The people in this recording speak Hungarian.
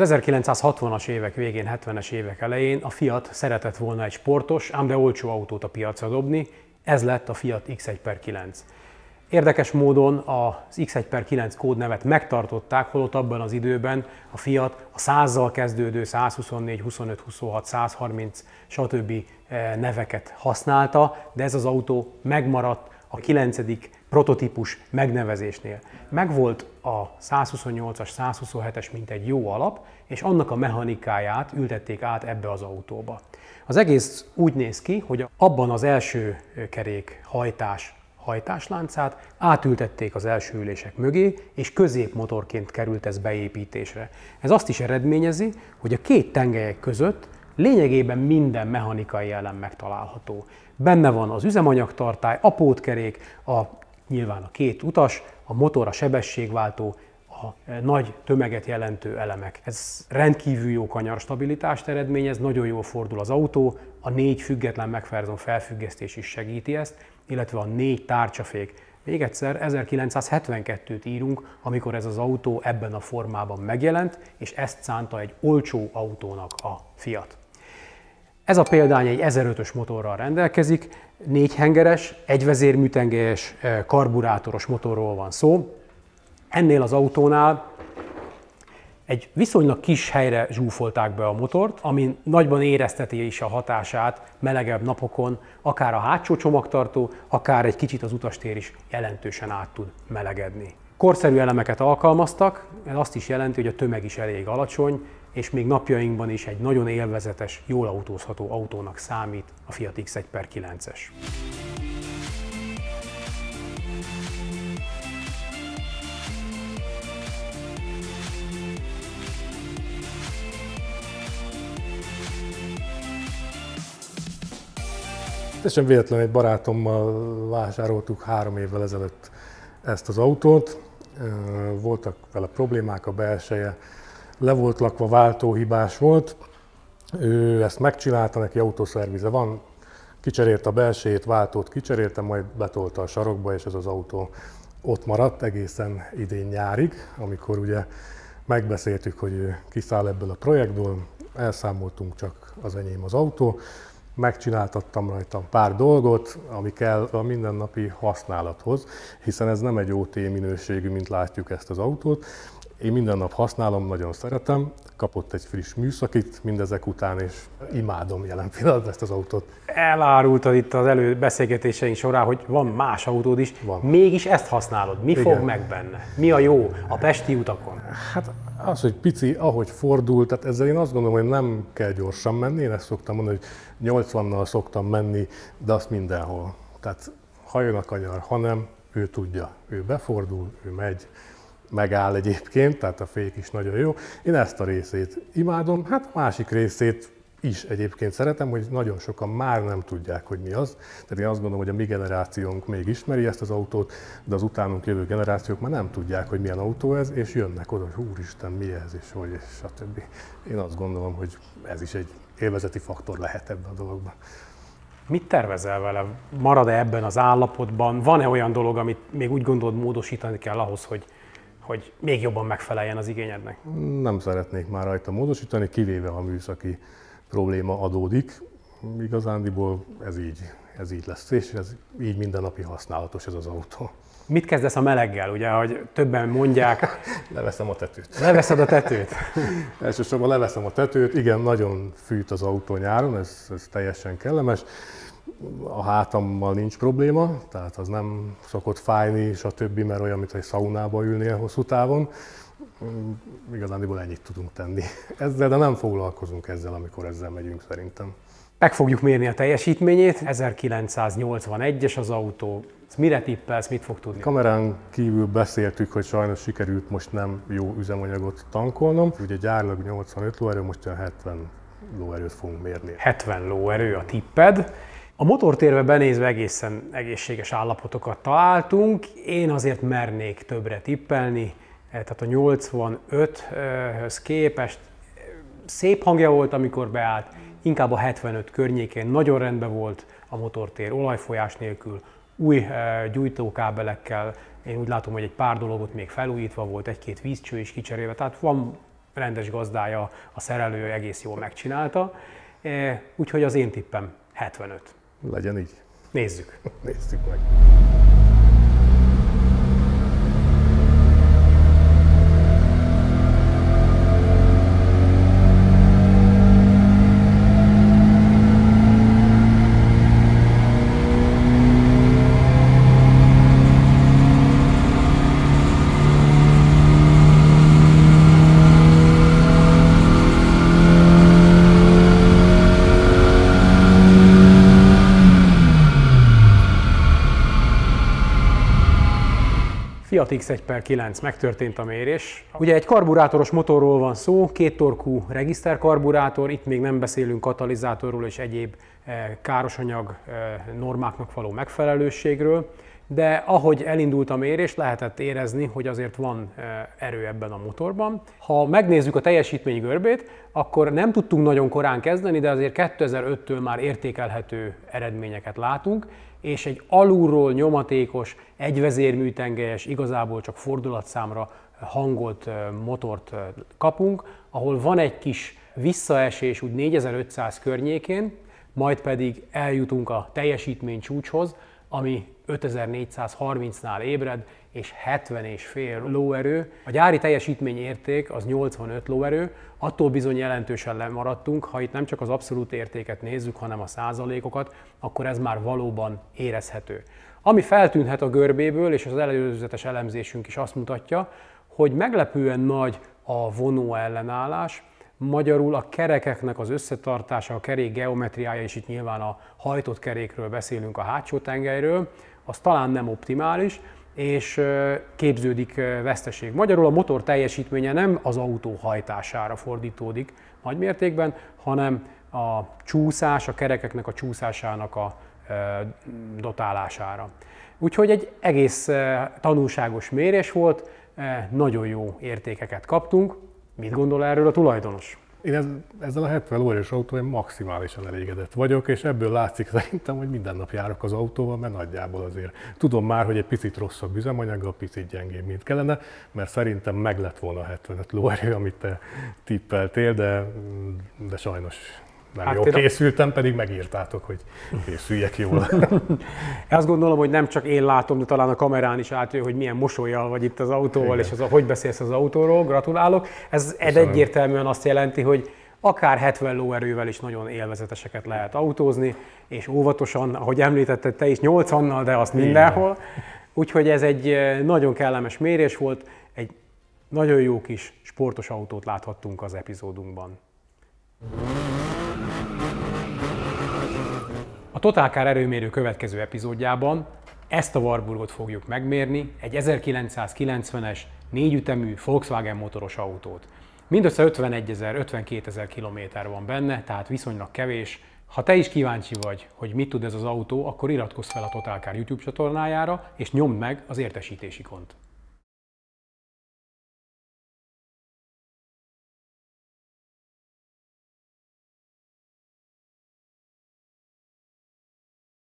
Az 1960-as évek végén, 70-es évek elején a Fiat szeretett volna egy sportos, ám de olcsó autót a piacra dobni, ez lett a Fiat X1/9. Érdekes módon az X1/9 kódnevet megtartották, holott abban az időben a Fiat a 100-zal kezdődő 124, 25, 26, 130 stb. Neveket használta, de ez az autó megmaradt a 9. prototípus megnevezésnél. Megvolt a 128-as, 127-es mint egy jó alap, és annak a mechanikáját ültették át ebbe az autóba. Az egész úgy néz ki, hogy abban az első kerék hajtásláncát átültették az első ülések mögé, és középmotorként került ez beépítésre. Ez azt is eredményezi, hogy a két tengelyek között lényegében minden mechanikai elem megtalálható. Benne van az üzemanyagtartály, a pótkerék, nyilván a két utas, a motor, a sebességváltó, a nagy tömeget jelentő elemek. Ez rendkívül jó kanyarstabilitást eredményez, nagyon jól fordul az autó, a 4 független McPherson felfüggesztés is segíti ezt, illetve a 4 tárcsafék. Még egyszer 1972-t írunk, amikor ez az autó ebben a formában megjelent, és ezt szánta egy olcsó autónak a Fiat. Ez a példány egy 1005-ös motorral rendelkezik, 4 hengeres, egyvezérműtengelyes, karburátoros motorról van szó. Ennél az autónál egy viszonylag kis helyre zsúfolták be a motort, ami nagyban érezteti is a hatását melegebb napokon, akár a hátsó csomagtartó, akár egy kicsit az utastér is jelentősen át tud melegedni. Korszerű elemeket alkalmaztak, ez azt is jelenti, hogy a tömeg is elég alacsony, és még napjainkban is egy nagyon élvezetes, jól autózható autónak számít a Fiat X1/9-es. Teljesen véletlenül egy barátommal vásároltuk 3 évvel ezelőtt ezt az autót. Voltak vele problémák, a belseje le volt lakva, váltóhibás volt. Ő ezt megcsinálta, neki autószervize van, kicserélte a belsejét, váltót kicserélte, majd betolta a sarokba, és ez az autó ott maradt egészen idén nyárig, amikor ugye megbeszéltük, hogy ő kiszáll ebből a projektből, elszámoltunk, csak az enyém az autó. Megcsináltattam rajta pár dolgot, ami kell a mindennapi használathoz, hiszen ez nem egy OT minőségű, mint látjuk ezt az autót. Én minden nap használom, nagyon szeretem, kapott egy friss műszakit mindezek után, és imádom jelen pillanatban ezt az autót. Elárultad itt az beszélgetéseink során, hogy van más autód is, van. Mégis ezt használod. Mi fog meg benne? Mi a jó a pesti utakon? Hát az, hogy pici, ahogy fordul, tehát ezzel én azt gondolom, hogy nem kell gyorsan menni, én ezt szoktam mondani, hogy 80-nal szoktam menni, de azt mindenhol. Tehát ha jön a kanyar, hanem ő tudja, ő befordul, ő megy, megáll egyébként, tehát a fék is nagyon jó. Én ezt a részét imádom, hát a másik részét is egyébként szeretem, hogy nagyon sokan már nem tudják, hogy mi az. Tehát én azt gondolom, hogy a mi generációnk még ismeri ezt az autót, de az utánunk jövő generációk már nem tudják, hogy milyen autó ez, és jönnek oda, hogy úristen, mi ez, és hogy, és stb. Én azt gondolom, hogy ez is egy élvezeti faktor lehet ebben a dologban. Mit tervezel vele? Marad-e ebben az állapotban? Van-e olyan dolog, amit még úgy gondolod módosítani kell ahhoz, hogy még jobban megfeleljen az igényednek? Nem szeretnék már rajta módosítani, kivéve ha műszaki probléma adódik. Igazándiból ez így lesz, és ez így mindennapi használatos ez az autó. Mit kezdesz a meleggel? Ugye, hogy többen mondják... Leveszem a tetőt. Leveszed a tetőt? Elsősorban leveszem a tetőt, igen, nagyon fűt az autó nyáron, ez teljesen kellemes. A hátammal nincs probléma, tehát az nem szokott fájni, stb., mert olyan, mint egy szaunába ülnél hosszú távon. Igazándiból ennyit tudunk tenni ezzel, de nem foglalkozunk ezzel, amikor ezzel megyünk szerintem. Meg fogjuk mérni a teljesítményét, 1981-es az autó. Mire tippelsz, mit fog tudni? Kamerán kívül beszéltük, hogy sajnos sikerült most nem jó üzemanyagot tankolnom. Ugye gyárilag 85 lóerő, most 70 lóerőt fogunk mérni. 70 lóerő a tipped. A motortérbe benézve egészen egészséges állapotokat találtunk. Én azért mernék többre tippelni. Tehát a 85-höz képest szép hangja volt, amikor beállt, inkább a 75 környékén nagyon rendben volt a motortér, olajfolyás nélkül, új gyújtókábelekkel, én úgy látom, hogy egy pár dologot még felújítva volt, egy-két vízcső is kicserélve, tehát van rendes gazdája, a szerelő egész jól megcsinálta. Úgyhogy az én tippem 75. Legyen így. Nézzük. Nézzük meg. Fiat X1/9 megtörtént a mérés. Ugye egy karburátoros motorról van szó, kéttorkú regiszterkarburátor, itt még nem beszélünk katalizátorról és egyéb károsanyag normáknak való megfelelősségről, de ahogy elindult a mérés, lehetett érezni, hogy azért van erő ebben a motorban. Ha megnézzük a teljesítmény görbét, akkor nem tudtunk nagyon korán kezdeni, de azért 2005-től már értékelhető eredményeket látunk, és egy alulról nyomatékos, egyvezérműtengelyes, igazából csak fordulatszámra hangolt motort kapunk, ahol van egy kis visszaesés úgy 4500 környékén, majd pedig eljutunk a teljesítmény csúcshoz, ami 5430-nál ébred, és 70,5 lóerő. A gyári teljesítményérték az 85 lóerő, attól bizony jelentősen lemaradtunk, ha itt nem csak az abszolút értéket nézzük, hanem a százalékokat, akkor ez már valóban érezhető. Ami feltűnhet a görbéből, és az előzetes elemzésünk is azt mutatja, hogy meglepően nagy a vonó ellenállás, magyarul a kerekeknek az összetartása, a kerék geometriája, és itt nyilván a hajtott kerékről beszélünk, a hátsó tengelyről, az talán nem optimális, és képződik veszteség. Magyarul a motor teljesítménye nem az autó hajtására fordítódik nagymértékben, hanem a csúszás, a kerekeknek a csúszásának a dotálására. Úgyhogy egy egész tanulságos mérés volt, nagyon jó értékeket kaptunk. Mit gondol erről a tulajdonos? Én ezzel a 70 lóerős autóval maximálisan elégedett vagyok, és ebből látszik szerintem, hogy minden nap járok az autóval, mert nagyjából azért tudom már, hogy egy picit rosszabb üzemanyaggal, picit gyengébb, mint kellene, mert szerintem meg lett volna a 75 lóerő, amit te tippeltél, de sajnos nem jól készültem, pedig megírtátok, hogy készüljek jól. Azt gondolom, hogy nem csak én látom, de talán a kamerán is átjön, hogy milyen mosollyal vagy itt az autóval, igen. És hogy beszélsz az autóról, gratulálok. Ez egyértelműen azt jelenti, hogy akár 70 lóerővel is nagyon élvezeteseket lehet autózni, és óvatosan, ahogy említetted te is, 80-nal, de azt mindenhol. Úgyhogy ez egy nagyon kellemes mérés volt, egy nagyon jó kis sportos autót láthattunk az epizódunkban. A Total Car erőmérő következő epizódjában ezt a Warburgot fogjuk megmérni, egy 1990-es, 4 ütemű Volkswagen motoros autót. Mindössze 52 000 kilométer van benne, tehát viszonylag kevés. Ha te is kíváncsi vagy, hogy mit tud ez az autó, akkor iratkozz fel a Total Car YouTube csatornájára, és nyomd meg az értesítési ikont.